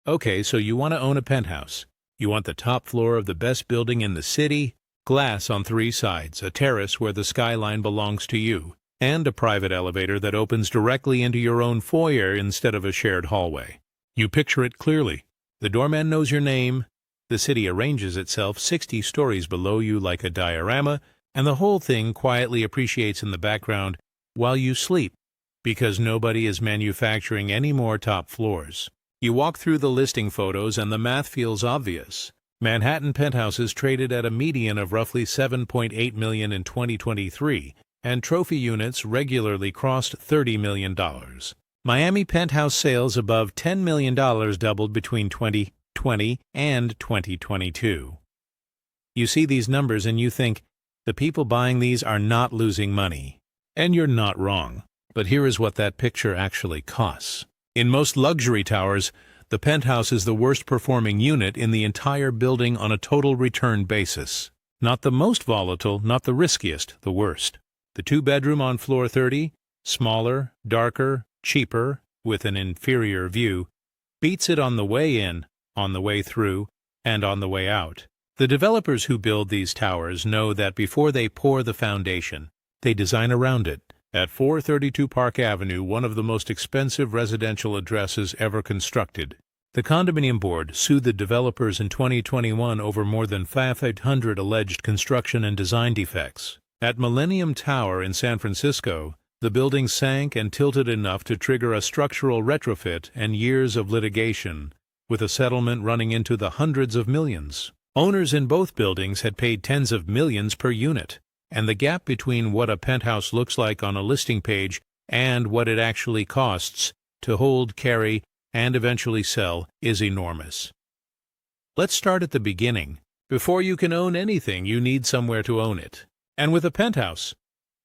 Okay, so you want to own a penthouse. You want the top floor of the best building in the city, glass on three sides, a terrace where the skyline belongs to you, and a private elevator that opens directly into your own foyer instead of a shared hallway. You picture it clearly. The doorman knows your name, the city arranges itself 60 stories below you like a diorama, and the whole thing quietly appreciates in the background while you sleep, because nobody is manufacturing any more top floors. You walk through the listing photos and the math feels obvious. Manhattan penthouses traded at a median of roughly $7.8 million in 2023, and trophy units regularly crossed $30 million. Miami penthouse sales above $10 million doubled between 2020 and 2022. You see these numbers and you think, the people buying these are not losing money. And you're not wrong. But here is what that picture actually costs. In most luxury towers, the penthouse is the worst performing unit in the entire building on a total return basis. Not the most volatile, not the riskiest, the worst. The two-bedroom on floor 30, smaller, darker, cheaper, with an inferior view, beats it on the way in, on the way through, and on the way out. The developers who build these towers know that before they pour the foundation, they design around it. At 432 Park Avenue, one of the most expensive residential addresses ever constructed, the condominium board sued the developers in 2021 over more than 500 alleged construction and design defects. At Millennium Tower in San Francisco, the building sank and tilted enough to trigger a structural retrofit and years of litigation, with a settlement running into the hundreds of millions. Owners in both buildings had paid tens of millions per unit, and the gap between what a penthouse looks like on a listing page and what it actually costs to hold, carry, and eventually sell is enormous. Let's start at the beginning. Before you can own anything, you need somewhere to own it. And with a penthouse,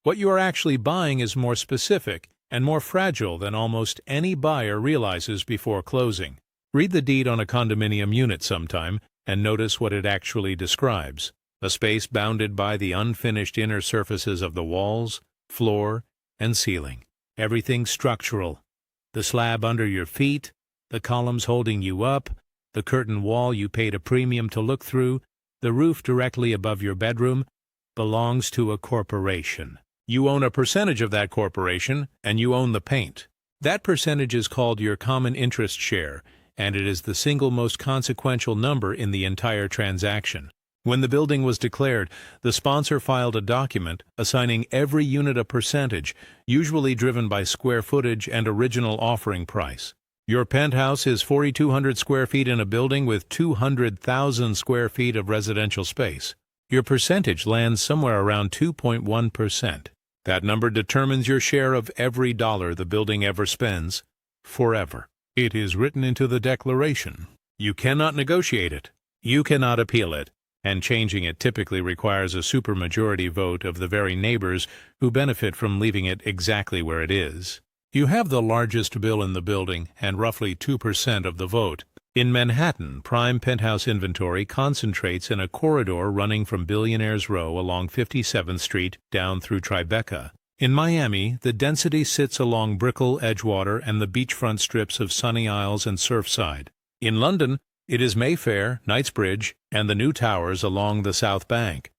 what you are actually buying is more specific and more fragile than almost any buyer realizes before closing. Read the deed on a condominium unit sometime and notice what it actually describes. A space bounded by the unfinished inner surfaces of the walls, floor, and ceiling. Everything structural. The slab under your feet, the columns holding you up, the curtain wall you paid a premium to look through, the roof directly above your bedroom, belongs to a corporation. You own a percentage of that corporation, and you own the paint. That percentage is called your common interest share, and it is the single most consequential number in the entire transaction. When the building was declared, the sponsor filed a document assigning every unit a percentage, usually driven by square footage and original offering price. Your penthouse is 4,200 square feet in a building with 200,000 square feet of residential space. Your percentage lands somewhere around 2.1%. That number determines your share of every dollar the building ever spends, forever. It is written into the declaration. You cannot negotiate it. You cannot appeal it. And changing it typically requires a supermajority vote of the very neighbors who benefit from leaving it exactly where it is. You have the largest bill in the building and roughly 2% of the vote. In Manhattan, prime penthouse inventory concentrates in a corridor running from Billionaires Row along 57th Street down through Tribeca. In Miami, the density sits along Brickell, Edgewater, and the beachfront strips of Sunny Isles and Surfside. In London, it is Mayfair, Knightsbridge, and the new towers along the South Bank.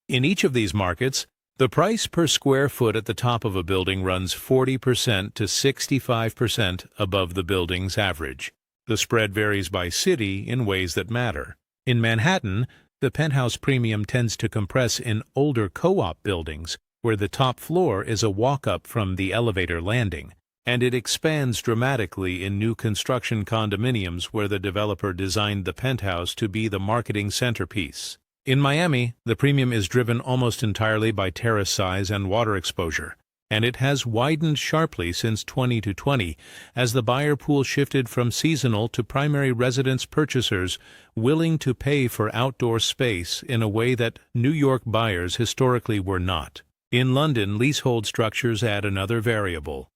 In each of these markets, the price per square foot at the top of a building runs 40% to 65% above the building's average. The spread varies by city in ways that matter. In Manhattan, the penthouse premium tends to compress in older co-op buildings, where the top floor is a walk-up from the elevator landing, and it expands dramatically in new construction condominiums where the developer designed the penthouse to be the marketing centerpiece. In Miami, the premium is driven almost entirely by terrace size and water exposure, and it has widened sharply since 2020 as the buyer pool shifted from seasonal to primary residence purchasers willing to pay for outdoor space in a way that New York buyers historically were not. In London, leasehold structures add another variable.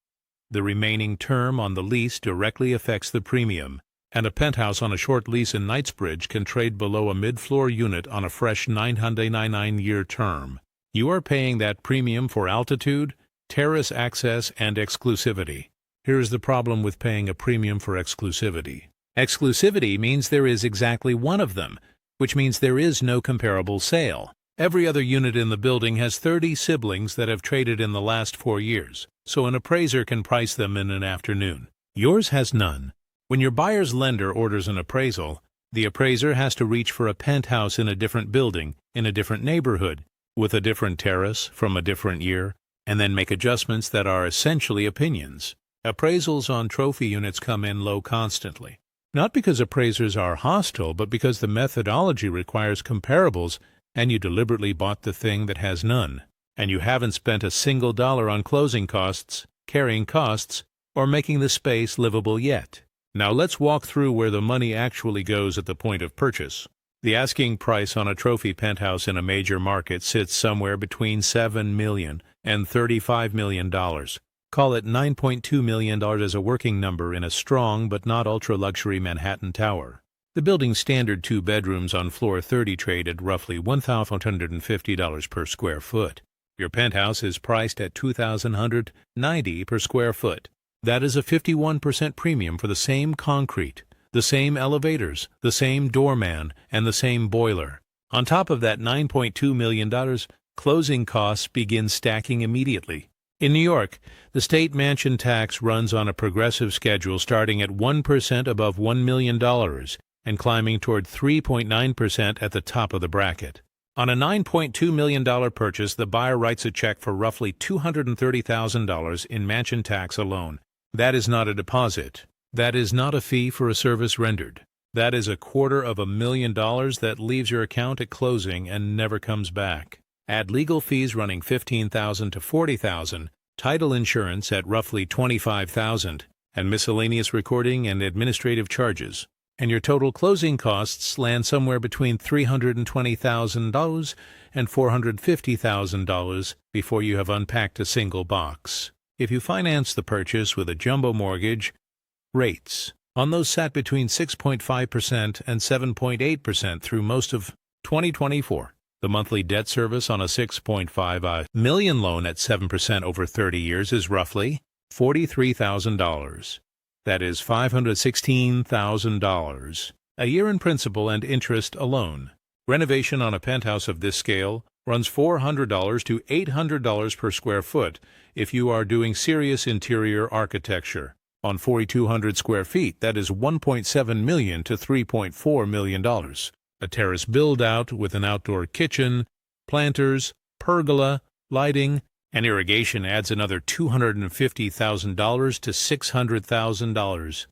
The remaining term on the lease directly affects the premium, and a penthouse on a short lease in Knightsbridge can trade below a mid-floor unit on a fresh 999-year term. You are paying that premium for altitude, terrace access, and exclusivity. Here is the problem with paying a premium for exclusivity. Exclusivity means there is exactly one of them, which means there is no comparable sale. Every other unit in the building has 30 siblings that have traded in the last 4 years, so an appraiser can price them in an afternoon. Yours has none. When your buyer's lender orders an appraisal, the appraiser has to reach for a penthouse in a different building, in a different neighborhood, with a different terrace from a different year, and then make adjustments that are essentially opinions. Appraisals on trophy units come in low constantly. Not because appraisers are hostile, but because the methodology requires comparables, and you deliberately bought the thing that has none, and you haven't spent a single dollar on closing costs, carrying costs, or making the space livable yet. Now let's walk through where the money actually goes at the point of purchase. The asking price on a trophy penthouse in a major market sits somewhere between $7 million and $35 million. Call it $9.2 million as a working number in a strong but not ultra-luxury Manhattan tower. The building's standard 2 bedrooms on floor 30 trade at roughly $1,150 per square foot. Your penthouse is priced at $2,190 per square foot. That is a 51% premium for the same concrete, the same elevators, the same doorman, and the same boiler. On top of that $9.2 million, closing costs begin stacking immediately. In New York, the state mansion tax runs on a progressive schedule starting at 1% above $1 million and climbing toward 3.9% at the top of the bracket. On a $9.2 million purchase, the buyer writes a check for roughly $230,000 in mansion tax alone. That is not a deposit. That is not a fee for a service rendered. That is $250,000 that leaves your account at closing and never comes back. Add legal fees running $15,000 to $40,000, title insurance at roughly $25,000, and miscellaneous recording and administrative charges, and your total closing costs land somewhere between $320,000 and $450,000 before you have unpacked a single box. If you finance the purchase with a jumbo mortgage, rates on those sat between 6.5% and 7.8% through most of 2024. The monthly debt service on a $6.5 million loan at 7% over 30 years is roughly $43,000. That is $516,000 a year in principal and interest alone. Renovation on a penthouse of this scale runs $400 to $800 per square foot if you are doing serious interior architecture. On 4,200 square feet, that is $1.7 million to $3.4 million. A terrace build-out with an outdoor kitchen, planters, pergola, lighting, and irrigation adds another $250,000 to $600,000.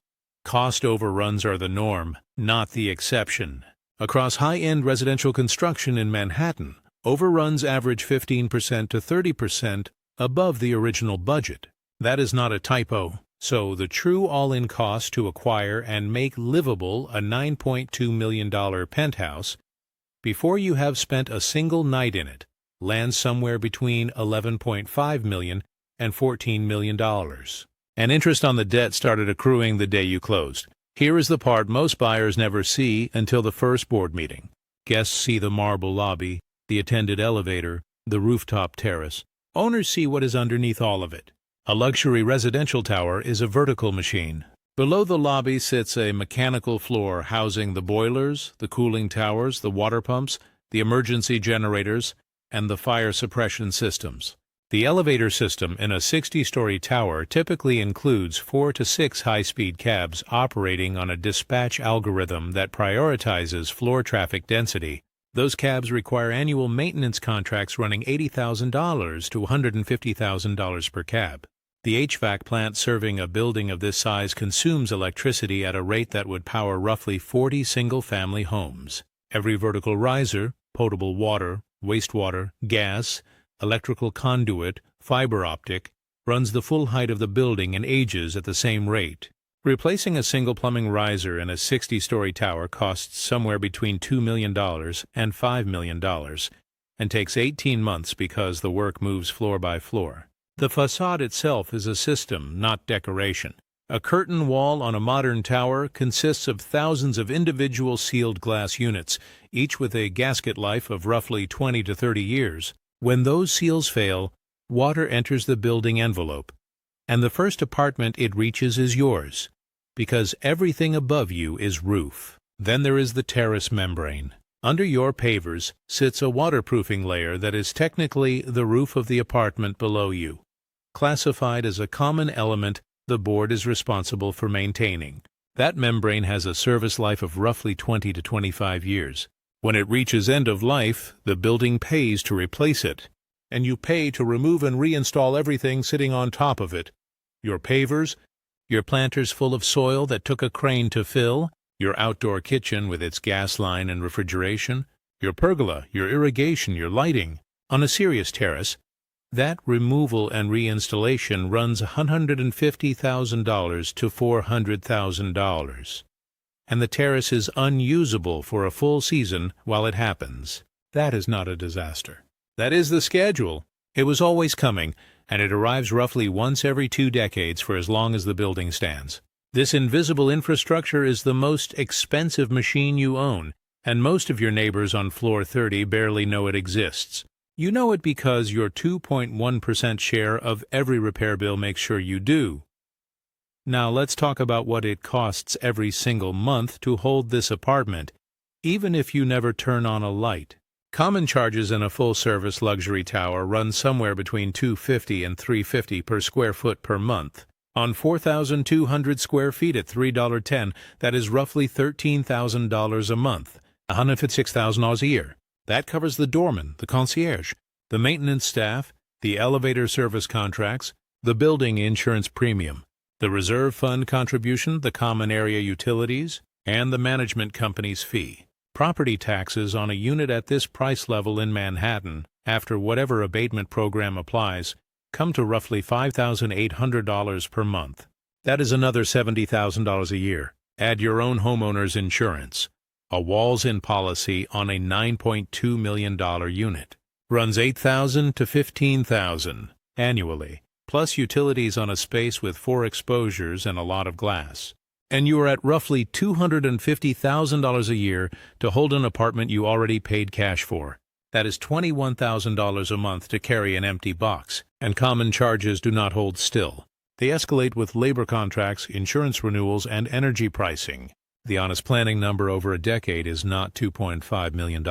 Cost overruns are the norm, not the exception. Across high-end residential construction in Manhattan, overruns average 15% to 30% above the original budget. That is not a typo. So the true all-in cost to acquire and make livable a $9.2 million penthouse before you have spent a single night in it lands somewhere between $11.5 million and $14 million. And interest on the debt started accruing the day you closed. Here is the part most buyers never see until the first board meeting. Guests see the marble lobby, the attended elevator, the rooftop terrace. Owners see what is underneath all of it. A luxury residential tower is a vertical machine. Below the lobby sits a mechanical floor housing the boilers, the cooling towers, the water pumps, the emergency generators, and the fire suppression systems. The elevator system in a 60-story tower typically includes 4 to 6 high-speed cabs operating on a dispatch algorithm that prioritizes floor traffic density. Those cabs require annual maintenance contracts running $80,000 to $150,000 per cab. The HVAC plant serving a building of this size consumes electricity at a rate that would power roughly 40 single-family homes. Every vertical riser, potable water, wastewater, gas, electrical conduit, fiber optic, runs the full height of the building and ages at the same rate. Replacing a single plumbing riser in a 60-story tower costs somewhere between $2 million and $5 million and takes 18 months because the work moves floor by floor. The facade itself is a system, not decoration. A curtain wall on a modern tower consists of thousands of individual sealed glass units, each with a gasket life of roughly 20 to 30 years. When those seals fail, water enters the building envelope, and the first apartment it reaches is yours. because everything above you is roof. Then there is the terrace membrane. Under your pavers sits a waterproofing layer that is technically the roof of the apartment below you. Classified as a common element, the board is responsible for maintaining. That membrane has a service life of roughly 20 to 25 years. When it reaches end of life, the building pays to replace it, and you pay to remove and reinstall everything sitting on top of it. Your pavers, your planters full of soil that took a crane to fill, your outdoor kitchen with its gas line and refrigeration, your pergola, your irrigation, your lighting. On a serious terrace, that removal and reinstallation runs $150,000 to $400,000. And the terrace is unusable for a full season while it happens. That is not a disaster. That is the schedule. It was always coming, and it arrives roughly once every 2 decades for as long as the building stands. This invisible infrastructure is the most expensive machine you own, and most of your neighbors on floor 30 barely know it exists. You know it because your 2.1% share of every repair bill makes sure you do. Now let's talk about what it costs every single month to hold this apartment, even if you never turn on a light. Common charges in a full-service luxury tower run somewhere between $250 and $350 per square foot per month. On 4,200 square feet at $3.10, that is roughly $13,000 a month, $156,000 a year. That covers the doorman, the concierge, the maintenance staff, the elevator service contracts, the building insurance premium, the reserve fund contribution, the common area utilities, and the management company's fee. Property taxes on a unit at this price level in Manhattan, after whatever abatement program applies, come to roughly $5,800 per month. That is another $70,000 a year. Add your own homeowner's insurance. A walls-in policy on a $9.2 million unit runs $8,000 to $15,000 annually, plus utilities on a space with 4 exposures and a lot of glass. And you are at roughly $250,000 a year to hold an apartment you already paid cash for. That is $21,000 a month to carry an empty box, and common charges do not hold still. They escalate with labor contracts, insurance renewals, and energy pricing. The honest planning number over a decade is not $2.5 million.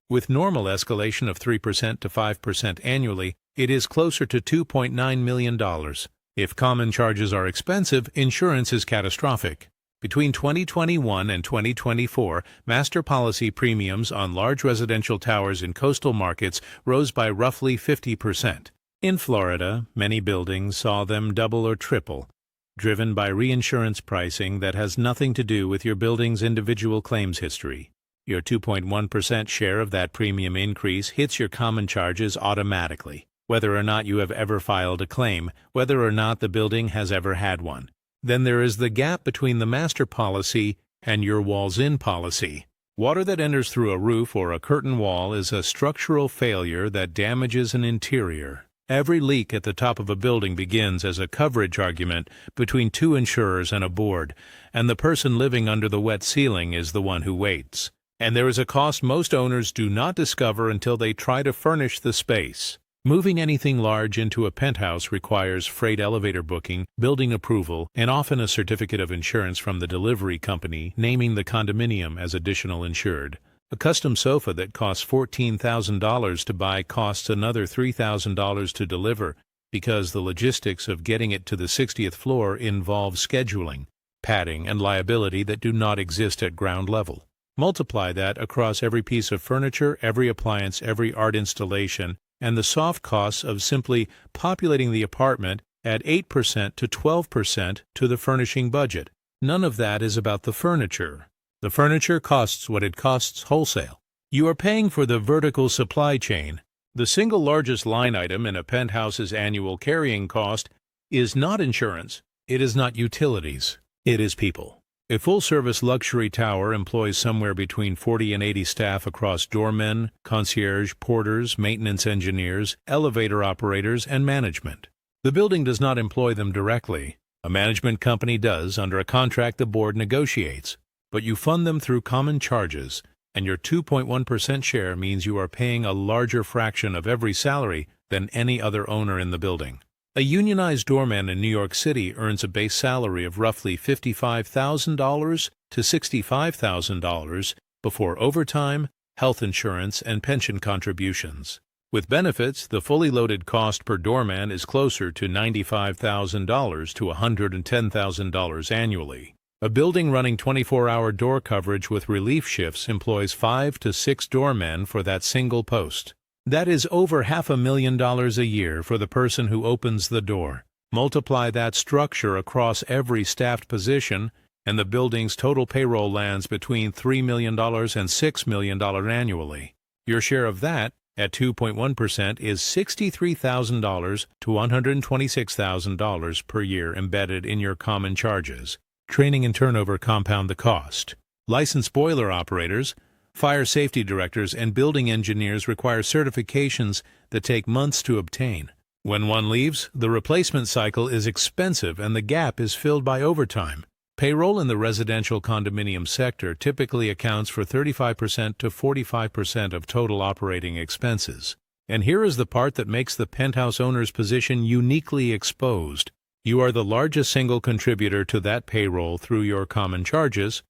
With normal escalation of 3% to 5% annually, it is closer to $2.9 million. If common charges are expensive, insurance is catastrophic. Between 2021 and 2024, master policy premiums on large residential towers in coastal markets rose by roughly 50%. In Florida, many buildings saw them double or triple, driven by reinsurance pricing that has nothing to do with your building's individual claims history. Your 2.1% share of that premium increase hits your common charges automatically, whether or not you have ever filed a claim, whether or not the building has ever had one. Then there is the gap between the master policy and your walls-in policy. Water that enters through a roof or a curtain wall is a structural failure that damages an interior. Every leak at the top of a building begins as a coverage argument between 2 insurers and a board, and the person living under the wet ceiling is the one who waits. And there is a cost most owners do not discover until they try to furnish the space. Moving anything large into a penthouse requires freight elevator booking, building approval, and often a certificate of insurance from the delivery company naming the condominium as additional insured. A custom sofa that costs $14,000 to buy costs another $3,000 to deliver because the logistics of getting it to the 60th floor involve scheduling, padding, and liability that do not exist at ground level. Multiply that across every piece of furniture, every appliance, every art installation, and the soft costs of simply populating the apartment add 8% to 12% to the furnishing budget. None of that is about the furniture. The furniture costs what it costs wholesale. You are paying for the vertical supply chain. The single largest line item in a penthouse's annual carrying cost is not insurance. It is not utilities. It is people. A full-service luxury tower employs somewhere between 40 and 80 staff across doormen, concierge, porters, maintenance engineers, elevator operators, and management. The building does not employ them directly. A management company does under a contract the board negotiates. But you fund them through common charges, and your 2.1% share means you are paying a larger fraction of every salary than any other owner in the building. A unionized doorman in New York City earns a base salary of roughly $55,000 to $65,000 before overtime, health insurance, and pension contributions. With benefits, the fully loaded cost per doorman is closer to $95,000 to $110,000 annually. A building running 24-hour door coverage with relief shifts employs 5 to 6 doormen for that single post. That is over $500,000 a year for the person who opens the door. Multiply that structure across every staffed position, and the building's total payroll lands between $3 million and $6 million annually. Your share of that, at 2.1%, is $63,000 to $126,000 per year embedded in your common charges. Training and turnover compound the cost. Licensed boiler operators, fire safety directors, and building engineers require certifications that take months to obtain. When one leaves, the replacement cycle is expensive and the gap is filled by overtime. Payroll in the residential condominium sector typically accounts for 35% to 45% of total operating expenses. And here is the part that makes the penthouse owner's position uniquely exposed. You are the largest single contributor to that payroll through your common charges,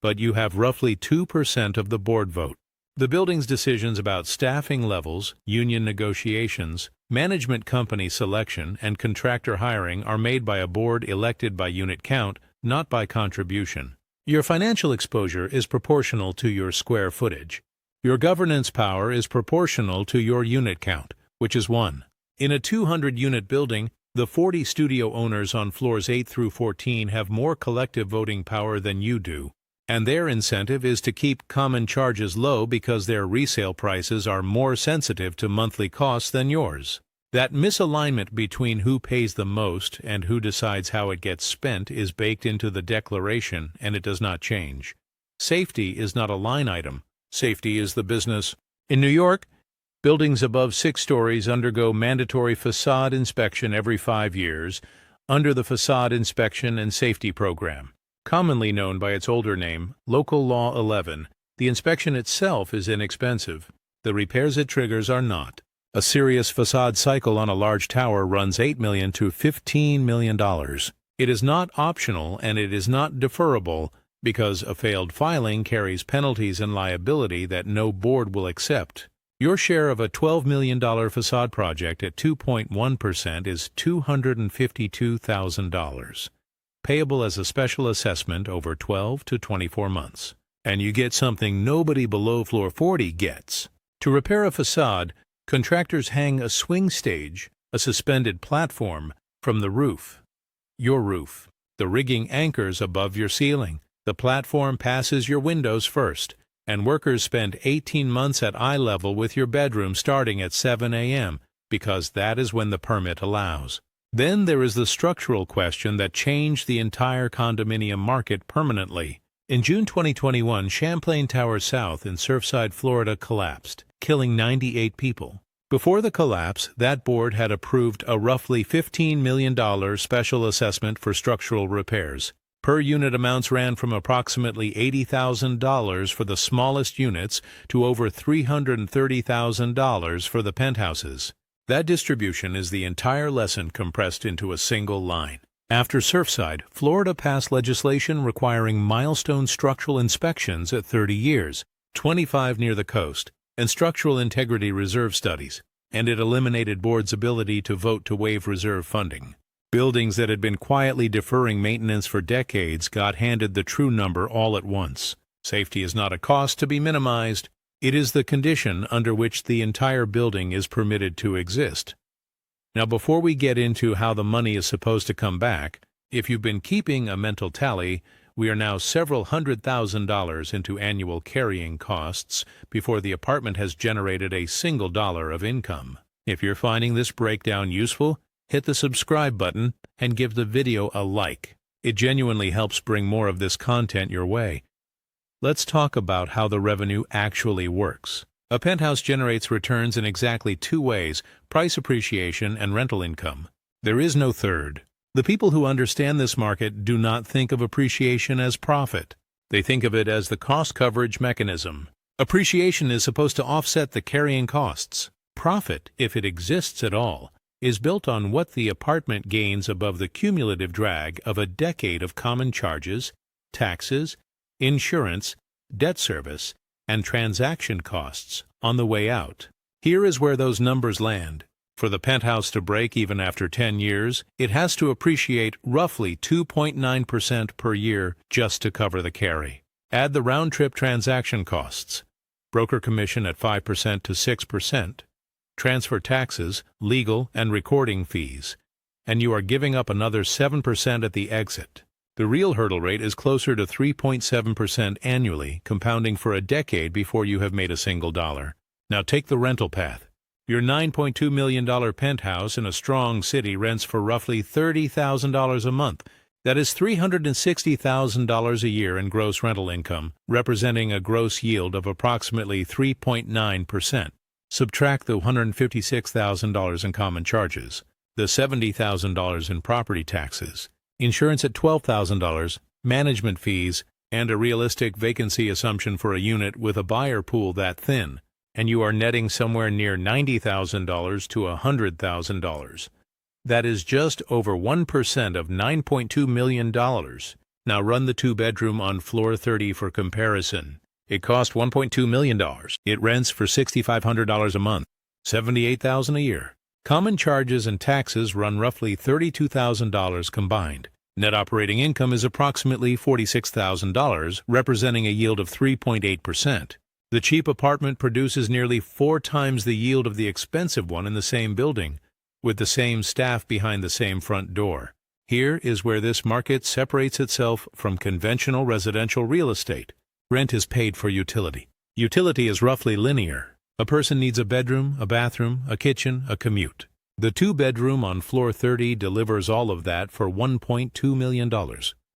but you have roughly 2% of the board vote. The building's decisions about staffing levels, union negotiations, management company selection, and contractor hiring are made by a board elected by unit count, not by contribution. Your financial exposure is proportional to your square footage. Your governance power is proportional to your unit count, which is 1. In a 200-unit building, the 40 studio owners on floors 8 through 14 have more collective voting power than you do, and their incentive is to keep common charges low because their resale prices are more sensitive to monthly costs than yours. That misalignment between who pays the most and who decides how it gets spent is baked into the declaration, and it does not change. Safety is not a line item. Safety is the business. In New York, buildings above 6 stories undergo mandatory facade inspection every 5 years under the Facade Inspection and Safety Program. Commonly known by its older name, Local Law 11, the inspection itself is inexpensive. The repairs it triggers are not. A serious facade cycle on a large tower runs $8 million to $15 million. It is not optional and it is not deferrable because a failed filing carries penalties and liability that no board will accept. Your share of a $12 million facade project at 2.1% is $252,000. Payable as a special assessment over 12 to 24 months. And you get something nobody below floor 40 gets. To repair a facade, contractors hang a swing stage, a suspended platform, from the roof. Your roof. The rigging anchors above your ceiling. The platform passes your windows first, and workers spend 18 months at eye level with your bedroom starting at 7 a.m. because that is when the permit allows. Then there is the structural question that changed the entire condominium market permanently. In June 2021, Champlain Tower South in Surfside, Florida collapsed, killing 98 people. Before the collapse, that board had approved a roughly $15 million special assessment for structural repairs. Per unit amounts ran from approximately $80,000 for the smallest units to over $330,000 for the penthouses. That distribution is the entire lesson compressed into a single line. After Surfside, Florida passed legislation requiring milestone structural inspections at 30 years, 25 near the coast, and structural integrity reserve studies, and it eliminated boards' ability to vote to waive reserve funding. Buildings that had been quietly deferring maintenance for decades got handed the true number all at once. Safety is not a cost to be minimized. It is the condition under which the entire building is permitted to exist. Now, before we get into how the money is supposed to come back, if you've been keeping a mental tally, we are now several $100,000 into annual carrying costs before the apartment has generated a single dollar of income. If you're finding this breakdown useful, hit the subscribe button and give the video a like. It genuinely helps bring more of this content your way. Let's talk about how the revenue actually works. A penthouse generates returns in exactly 2 ways: price appreciation and rental income. There is no third. The people who understand this market do not think of appreciation as profit. They think of it as the cost coverage mechanism. Appreciation is supposed to offset the carrying costs. Profit, if it exists at all, is built on what the apartment gains above the cumulative drag of a decade of common charges, taxes, insurance, debt service, and transaction costs on the way out. Here is where those numbers land. For the penthouse to break even after 10 years, it has to appreciate roughly 2.9% per year just to cover the carry. Add the round-trip transaction costs, broker commission at 5% to 6%, transfer taxes, legal and recording fees, and you are giving up another 7% at the exit. The real hurdle rate is closer to 3.7% annually, compounding for a decade before you have made a single dollar. Now take the rental path. Your $9.2 million penthouse in a strong city rents for roughly $30,000 a month. That is $360,000 a year in gross rental income, representing a gross yield of approximately 3.9%. Subtract the $156,000 in common charges, the $70,000 in property taxes, insurance at $12,000, management fees, and a realistic vacancy assumption for a unit with a buyer pool that thin, and you are netting somewhere near $90,000 to $100,000. That is just over 1% of $9.2 million. Now run the two-bedroom on floor 30 for comparison. It cost $1.2 million. It rents for $6,500 a month, $78,000 a year. Common charges and taxes run roughly $32,000 combined. Net operating income is approximately $46,000, representing a yield of 3.8%. The cheap apartment produces nearly 4 times the yield of the expensive one in the same building, with the same staff behind the same front door. Here is where this market separates itself from conventional residential real estate. Rent is paid for utility. Utility is roughly linear. A person needs a bedroom, a bathroom, a kitchen, a commute. The two-bedroom on floor 30 delivers all of that for $1.2 million.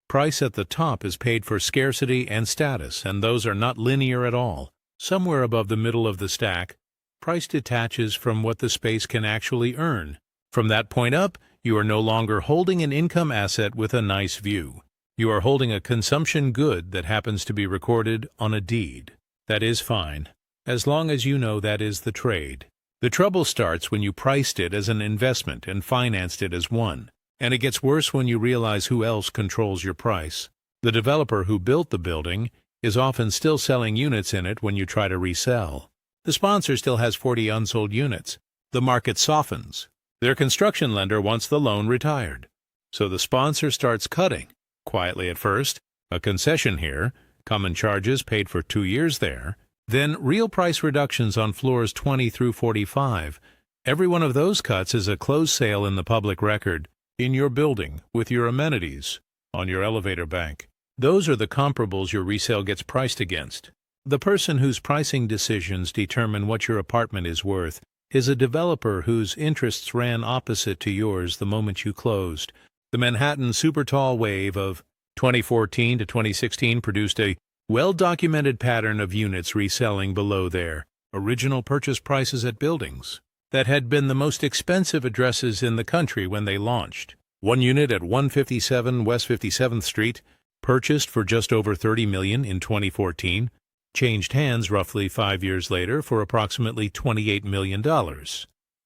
Price at the top is paid for scarcity and status, and those are not linear at all. Somewhere above the middle of the stack, price detaches from what the space can actually earn. From that point up, you are no longer holding an income asset with a nice view. You are holding a consumption good that happens to be recorded on a deed. That is fine, as long as you know that is the trade. The trouble starts when you priced it as an investment and financed it as one, and it gets worse when you realize who else controls your price. The developer who built the building is often still selling units in it when you try to resell. The sponsor still has 40 unsold units. The market softens. Their construction lender wants the loan retired. So the sponsor starts cutting, quietly at first, a concession here, common charges paid for 2 years there, then real price reductions on floors 20 through 45. Every one of those cuts is a closed sale in the public record, in your building, with your amenities, on your elevator bank. Those are the comparables your resale gets priced against. The person whose pricing decisions determine what your apartment is worth is a developer whose interests ran opposite to yours the moment you closed. The Manhattan super tall wave of 2014 to 2016 produced a well-documented pattern of units reselling below their original purchase prices at buildings that had been the most expensive addresses in the country when they launched. One unit at 157 West 57th Street, purchased for just over $30 million in 2014, changed hands roughly 5 years later for approximately $28 million.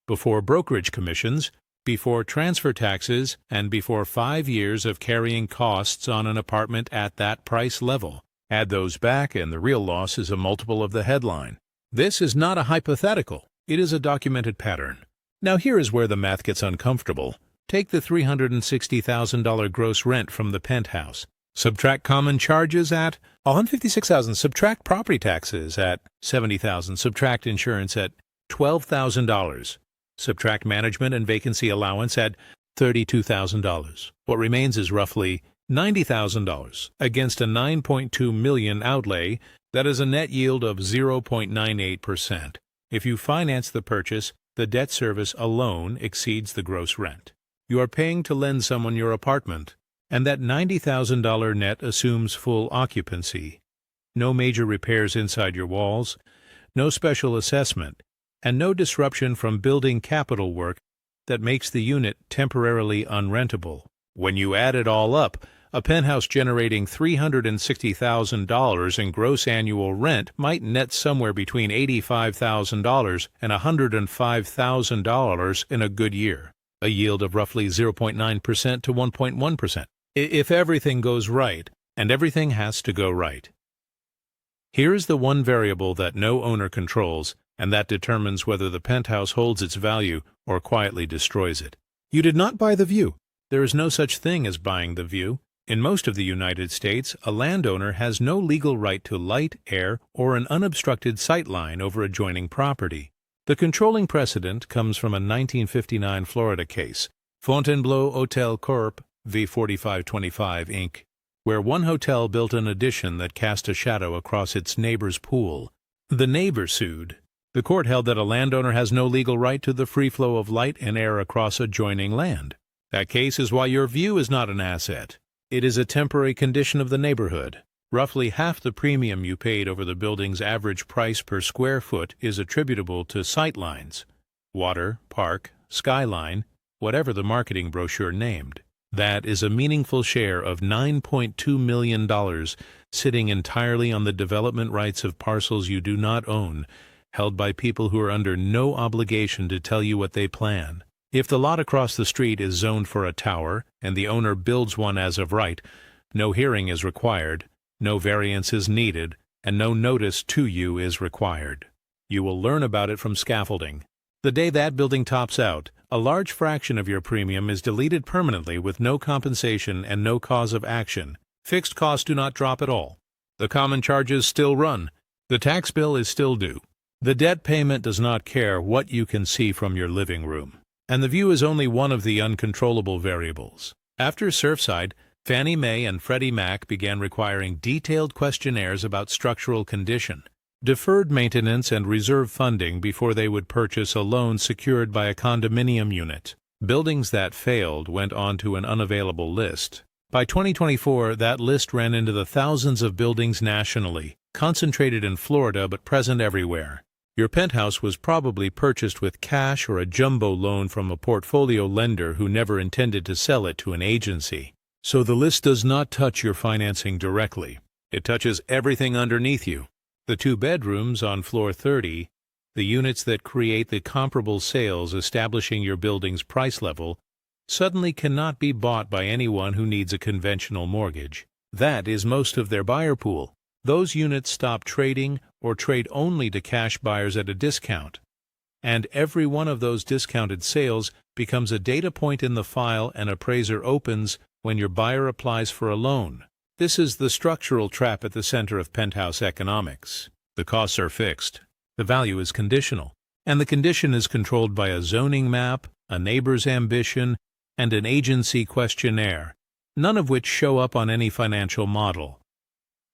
Before brokerage commissions, before transfer taxes, and before 5 years of carrying costs on an apartment at that price level. Add those back and the real loss is a multiple of the headline. This is not a hypothetical. It is a documented pattern. Now here is where the math gets uncomfortable. Take the $360,000 gross rent from the penthouse. Subtract common charges at $156,000. Subtract property taxes at $70,000. Subtract insurance at $12,000. Subtract management and vacancy allowance at $32,000. What remains is roughly $90,000 against a $9.2 million outlay. That is a net yield of 0.98%. If you finance the purchase, the debt service alone exceeds the gross rent. You are paying to lend someone your apartment, and that $90,000 net assumes full occupancy. No major repairs inside your walls, no special assessment, and no disruption from building capital work that makes the unit temporarily unrentable. When you add it all up, A penthouse generating $360,000 in gross annual rent might net somewhere between $85,000 and $105,000 in a good year, a yield of roughly 0.9% to 1.1%, if everything goes right, and everything has to go right. Here is the one variable that no owner controls, and that determines whether the penthouse holds its value or quietly destroys it. You did not buy the view. There is no such thing as buying the view. In most of the United States, a landowner has no legal right to light, air, or an unobstructed sight line over adjoining property. The controlling precedent comes from a 1959 Florida case, Fontainebleau Hotel Corp. v. 4525 Inc., where one hotel built an addition that cast a shadow across its neighbor's pool. The neighbor sued. The court held that a landowner has no legal right to the free flow of light and air across adjoining land. That case is why your view is not an asset. It is a temporary condition of the neighborhood. Roughly half the premium you paid over the building's average price per square foot is attributable to sight lines, water, park, skyline, whatever the marketing brochure named. That is a meaningful share of $9.2 million sitting entirely on the development rights of parcels you do not own, held by people who are under no obligation to tell you what they plan. If the lot across the street is zoned for a tower and the owner builds one as of right, no hearing is required, no variance is needed, and no notice to you is required. You will learn about it from scaffolding. The day that building tops out, a large fraction of your premium is deleted permanently with no compensation and no cause of action. Fixed costs do not drop at all. The common charges still run. The tax bill is still due. The debt payment does not care what you can see from your living room. And the view is only one of the uncontrollable variables. After Surfside, Fannie Mae and Freddie Mac began requiring detailed questionnaires about structural condition, deferred maintenance, and reserve funding before they would purchase a loan secured by a condominium unit. Buildings that failed went onto an unavailable list. By 2024, that list ran into the thousands of buildings nationally, concentrated in Florida but present everywhere. Your penthouse was probably purchased with cash or a jumbo loan from a portfolio lender who never intended to sell it to an agency. So the list does not touch your financing directly. It touches everything underneath you. The 2 bedrooms on floor 30, the units that create the comparable sales establishing your building's price level, suddenly cannot be bought by anyone who needs a conventional mortgage. That is most of their buyer pool. Those units stop trading or trade only to cash buyers at a discount. And every one of those discounted sales becomes a data point in the file an appraiser opens when your buyer applies for a loan. This is the structural trap at the center of penthouse economics. The costs are fixed. The value is conditional. And the condition is controlled by a zoning map, a neighbor's ambition, and an agency questionnaire, none of which show up on any financial model.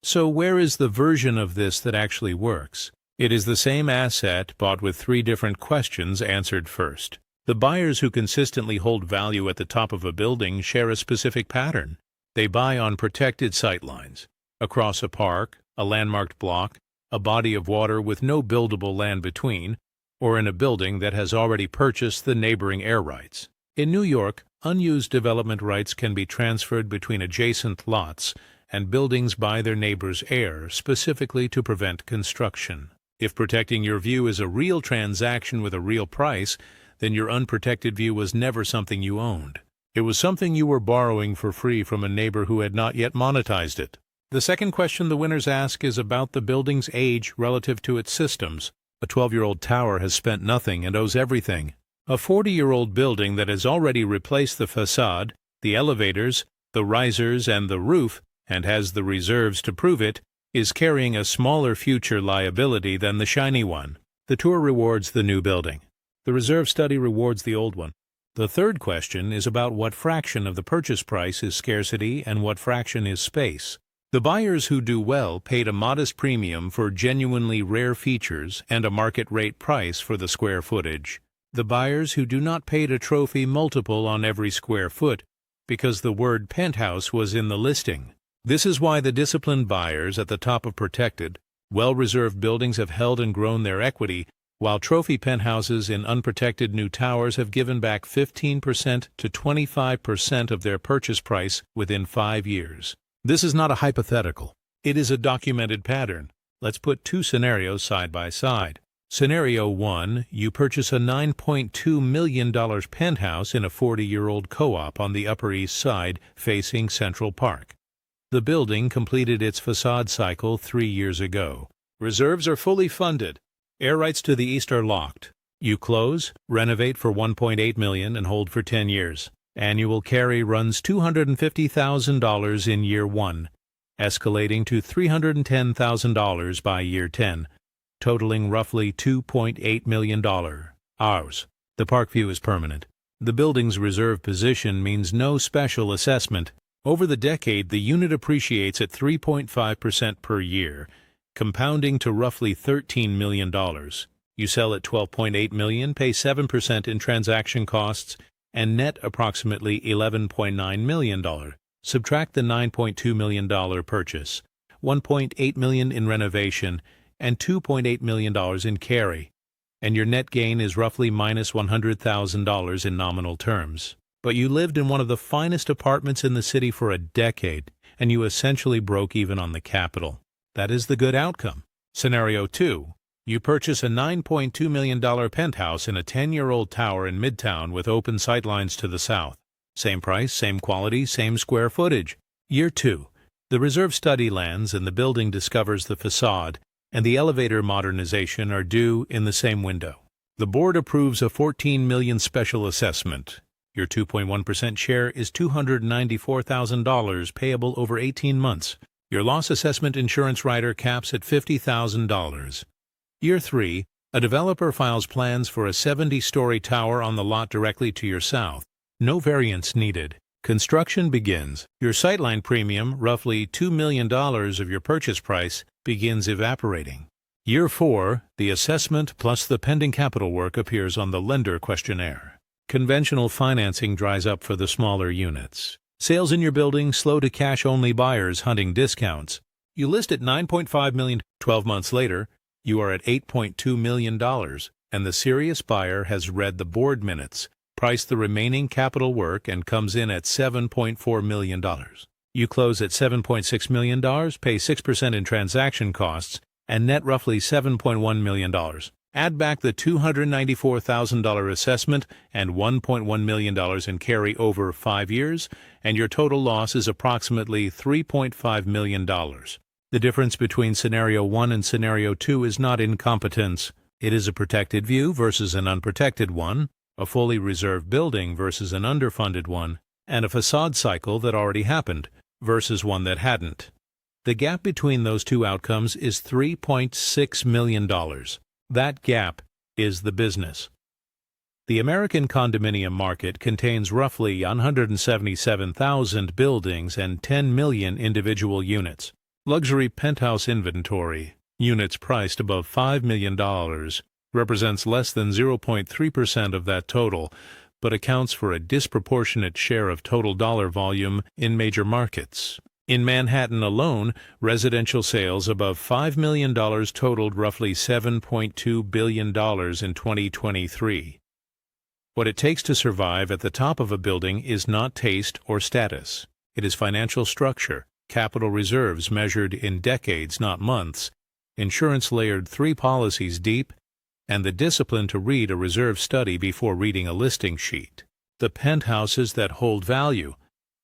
So where is the version of this that actually works? It is the same asset bought with 3 different questions answered first. The buyers who consistently hold value at the top of a building share a specific pattern. They buy on protected sightlines, across a park, a landmarked block, a body of water with no buildable land between, or in a building that has already purchased the neighboring air rights. In New York, unused development rights can be transferred between adjacent lots, and buildings buy their neighbor's air specifically to prevent construction. If protecting your view is a real transaction with a real price, then your unprotected view was never something you owned. It was something you were borrowing for free from a neighbor who had not yet monetized it. The second question the winners ask is about the building's age relative to its systems. A 12-year-old tower has spent nothing and owes everything. A 40-year-old building that has already replaced the facade, the elevators, the risers, and the roof, and has the reserves to prove it, is carrying a smaller future liability than the shiny one. The tour rewards the new building. The reserve study rewards the old one. The third question is about what fraction of the purchase price is scarcity and what fraction is space. The buyers who do well paid a modest premium for genuinely rare features and a market rate price for the square footage. The buyers who do not paid a trophy multiple on every square foot because the word penthouse was in the listing. This is why the disciplined buyers at the top of protected, well-reserved buildings have held and grown their equity while trophy penthouses in unprotected new towers have given back 15% to 25% of their purchase price within 5 years. This is not a hypothetical. It is a documented pattern. Let's put two scenarios side by side. Scenario 1, you purchase a $9.2 million penthouse in a 40-year-old co-op on the Upper East Side facing Central Park. The building completed its facade cycle 3 years ago. Reserves are fully funded. Air rights to the east are locked. You close, renovate for $1.8 million and hold for 10 years. Annual carry runs $250,000 in year 1, escalating to $310,000 by year 10, totaling roughly $2.8 million. Ours. The park view is permanent. The building's reserve position means no special assessment. Over the decade, the unit appreciates at 3.5% per year, compounding to roughly $13 million. You sell at $12.8 million, pay 7% in transaction costs, and net approximately $11.9 million. Subtract the $9.2 million purchase, $1.8 million in renovation, and $2.8 million in carry, and your net gain is roughly minus $100,000 in nominal terms. But you lived in one of the finest apartments in the city for a decade, and you essentially broke even on the capital. That is the good outcome. Scenario 2. You purchase a $9.2 million penthouse in a 10-year-old tower in Midtown with open sightlines to the south. Same price, same quality, same square footage. Year 2. The reserve study lands and the building discovers the facade and the elevator modernization are due in the same window. The board approves a $14 million special assessment. Your 2.1% share is $294,000 payable over 18 months. Your loss assessment insurance rider caps at $50,000. Year 3, a developer files plans for a 70-story tower on the lot directly to your south. No variance needed. Construction begins. Your sightline premium, roughly $2 million of your purchase price, begins evaporating. Year 4, the assessment plus the pending capital work appears on the lender questionnaire. Conventional financing dries up for the smaller units. Sales in your building slow to cash-only buyers hunting discounts. You list at $9.5 million. 12 months later, you are at $8.2 million, and the serious buyer has read the board minutes, priced the remaining capital work, and comes in at $7.4 million. You close at $7.6 million, pay 6% in transaction costs, and net roughly $7.1 million. Add back the $294,000 assessment and $1.1 million in carry over 5 years, and your total loss is approximately $3.5 million. The difference between Scenario 1 and Scenario 2 is not incompetence. It is a protected view versus an unprotected one, a fully reserved building versus an underfunded one, and a facade cycle that already happened versus one that hadn't. The gap between those two outcomes is $3.6 million. That gap is the business. The American condominium market contains roughly 177,000 buildings and 10 million individual units. Luxury penthouse inventory, units priced above $5 million, represents less than 0.3% of that total, but accounts for a disproportionate share of total dollar volume in major markets. In Manhattan alone, residential sales above $5 million totaled roughly $7.2 billion in 2023. What it takes to survive at the top of a building is not taste or status. It is financial structure, capital reserves measured in decades, not months, insurance layered 3 policies deep, and the discipline to read a reserve study before reading a listing sheet. The penthouses that hold value,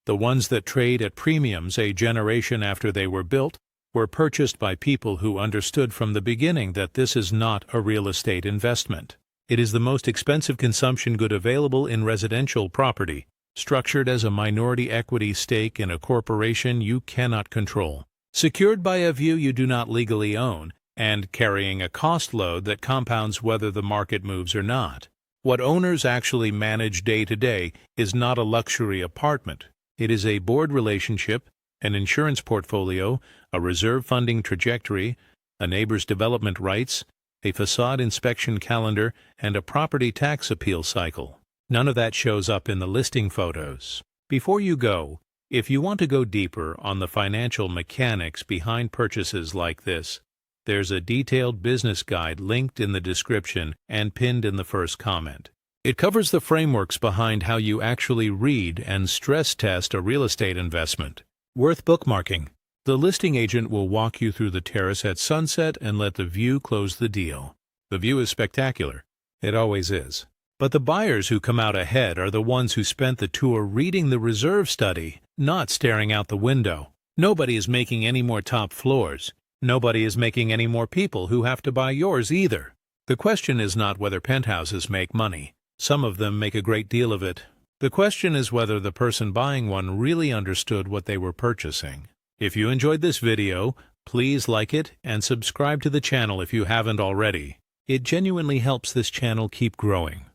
the ones that trade at premiums a generation after they were built, were purchased by people who understood from the beginning that this is not a real estate investment. It is the most expensive consumption good available in residential property, structured as a minority equity stake in a corporation you cannot control, secured by a view you do not legally own, and carrying a cost load that compounds whether the market moves or not. What owners actually manage day to day is not a luxury apartment. It is a board relationship, an insurance portfolio, a reserve funding trajectory, a neighbor's development rights, a facade inspection calendar, and a property tax appeal cycle. None of that shows up in the listing photos. Before you go, if you want to go deeper on the financial mechanics behind purchases like this, There's a detailed business guide linked in the description and pinned in the first comment. It covers the frameworks behind how you actually read and stress test a real estate investment. Worth bookmarking. The listing agent will walk you through the terrace at sunset and let the view close the deal. The view is spectacular. It always is. But the buyers who come out ahead are the ones who spent the tour reading the reserve study, not staring out the window. Nobody is making any more top floors. Nobody is making any more people who have to buy yours either. The question is not whether penthouses make money. Some of them make a great deal of it. The question is whether the person buying one really understood what they were purchasing. If you enjoyed this video, please like it and subscribe to the channel if you haven't already. It genuinely helps this channel keep growing.